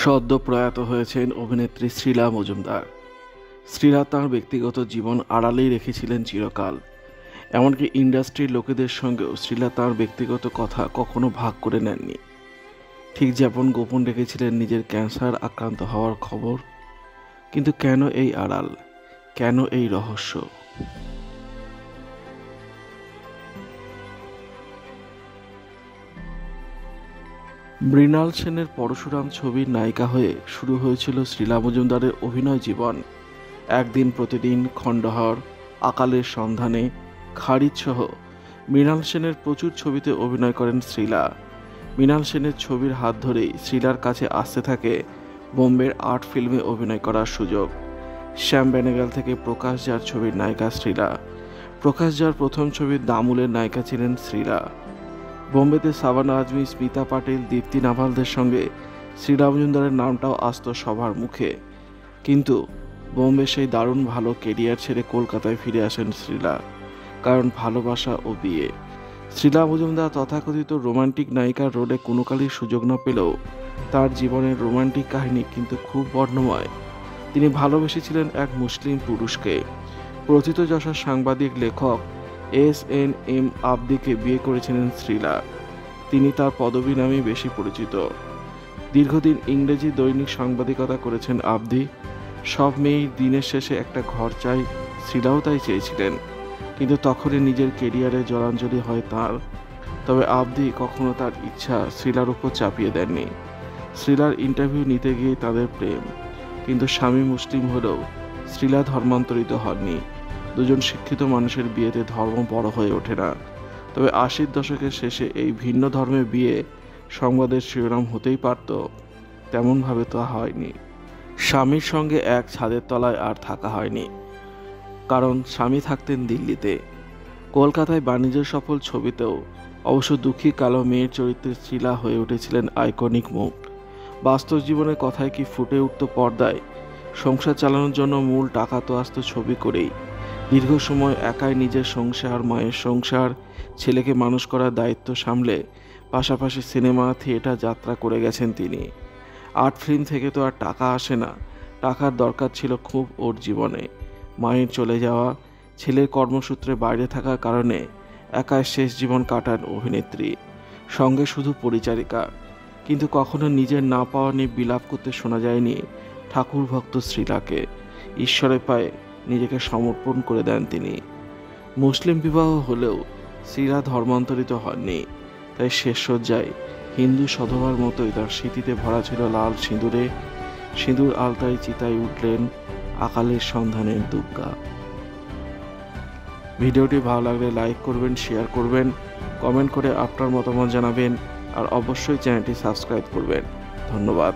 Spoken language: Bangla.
সদ্য প্রয়াত হয়েছেন অভিনেত্রী শ্রীলা মজুমদার। শ্রীলা তাঁর ব্যক্তিগত জীবন আড়ালেই রেখেছিলেন চিরকাল। এমনকি ইন্ডাস্ট্রির লোকেদের সঙ্গেও শ্রীলা তাঁর ব্যক্তিগত কথা কখনো ভাগ করে নেননি। ঠিক যেমন গোপন রেখেছিলেন নিজের ক্যান্সার আক্রান্ত হওয়ার খবর। কিন্তু কেন এই আড়াল, কেন এই রহস্য? মৃণাল সেনের পরশুরাম ছবির নায়িকা হয়ে শুরু হয়েছিল শ্রীলা মজুমদারের অভিনয় জীবন। একদিন প্রতিদিন, খণ্ডহার, আকালের সন্ধানে, খারিজ সহ মৃণাল সেনের প্রচুর ছবিতে অভিনয় করেন শ্রীলা। মৃণাল সেনের ছবির হাত ধরেই শ্রীলার কাছে আসতে থাকে বোম্বের আর্ট ফিল্মে অভিনয় করার সুযোগ। শ্যাম বেনেগাল থেকে প্রকাশ জার ছবির নায়িকা শ্রীলা। প্রকাশ জার প্রথম ছবির দামুলের নায়িকা ছিলেন শ্রীলা। বোম্বেতে সাবানা আজমি, স্মিতা পাটিল, দীপ্তি নাভালদের সঙ্গে শ্রীলা মজুমদারের নামটাও আসত সবার মুখে। কিন্তু বোম্বে সেই দারুণ ভালো কেরিয়ার ছেড়ে কলকাতায় ফিরে আসেন শ্রীলা, কারণ ভালোবাসা ও বিয়ে। শ্রীলা মজুমদার তথাকথিত রোমান্টিক নায়িকার রোলে কোনোকালই সুযোগ না পেলেও তার জীবনের রোমান্টিক কাহিনী কিন্তু খুব বর্ণময়। তিনি ভালোবেসেছিলেন এক মুসলিম পুরুষকে। প্রথিতযশা সাংবাদিক লেখক SNM আবদিকে বিয়ে করেছিলেন শ্রীলা। তিনি তার পদবী নামেই বেশি পরিচিত। দীর্ঘদিন ইংরেজি দৈনিক সাংবাদিকতা করেছেন আবদি। সব মেয়েই দিনের শেষে একটা ঘর চাই, শ্রীলাও তাই চেয়েছিলেন। কিন্তু তখনই নিজের কেরিয়ারে জলাঞ্জলি হয় তার। তবে আবদি কখনো তার ইচ্ছা শ্রীলার উপর চাপিয়ে দেননি। শ্রীলার ইন্টারভিউ নিতে গিয়ে তাদের প্রেম। কিন্তু স্বামী মুসলিম হলেও শ্রীলা ধর্মান্তরিত হননি। দুজন শিক্ষিত মানুষের বিয়েতে ধর্ম বড় হয়ে ওঠে না। তবে 80-র দশকের শেষে এই ভিন্ন ধর্মের বিয়ে সংবাদের শিরোনাম হতেই পারত, তেমনভাবে তা হয়নি। স্বামীর সঙ্গে এক ছাদের তলায় আর থাকা হয়নি, কারণ স্বামী থাকতেন দিল্লিতে। কলকাতায় বাণিজ্য সফল ছবিতেও অবশ্য দুঃখী কালো মেয়ের চরিত্রে শ্রীলা হয়ে উঠেছিলেন আইকনিক মুখ। বাস্তব জীবনের কথায় কি ফুটে উঠত পর্দায়? সংসার চালানোর জন্য মূল টাকা তো আসত ছবি করেই। দীর্ঘ সময় একাই নিজের সংসার, মায়ের সংসার, ছেলেকে মানুষ করার দায়িত্ব সামলে পাশাপাশি সিনেমা, থিয়েটার যাত্রা করে গেছেন তিনি। আর্ট ফিল্ম থেকে তো আর টাকা আসে না, টাকার দরকার ছিল খুব ওর জীবনে। মায়ের চলে যাওয়া, ছেলের কর্মসূত্রে বাইরে থাকার কারণে একাই শেষ জীবন কাটান অভিনেত্রী, সঙ্গে শুধু পরিচারিকা। কিন্তু কখনো নিজের না পাওয়া নিয়ে বিলাপ করতে শোনা যায়নি ঠাকুর ভক্ত শ্রীলাকে। ঈশ্বরের পায়ে নিজেকে সমর্পণ করে দেন তিনি। মুসলিম বিবাহ হলেও শ্রীলা ধর্মান্তরিত হননি। তাই শেষ সজ্জায় হিন্দু সধবার মতোই তার স্মৃতিতে ভরা ছিল লাল সিঁদুরে। সিঁদুর আলতায় চিতায় উঠলেন আকালের সন্ধানের দুর্গা। ভিডিওটি ভালো লাগলে লাইক করবেন, শেয়ার করবেন, কমেন্ট করে আপনার মতামত জানাবেন, আর অবশ্যই চ্যানেলটি সাবস্ক্রাইব করবেন। ধন্যবাদ।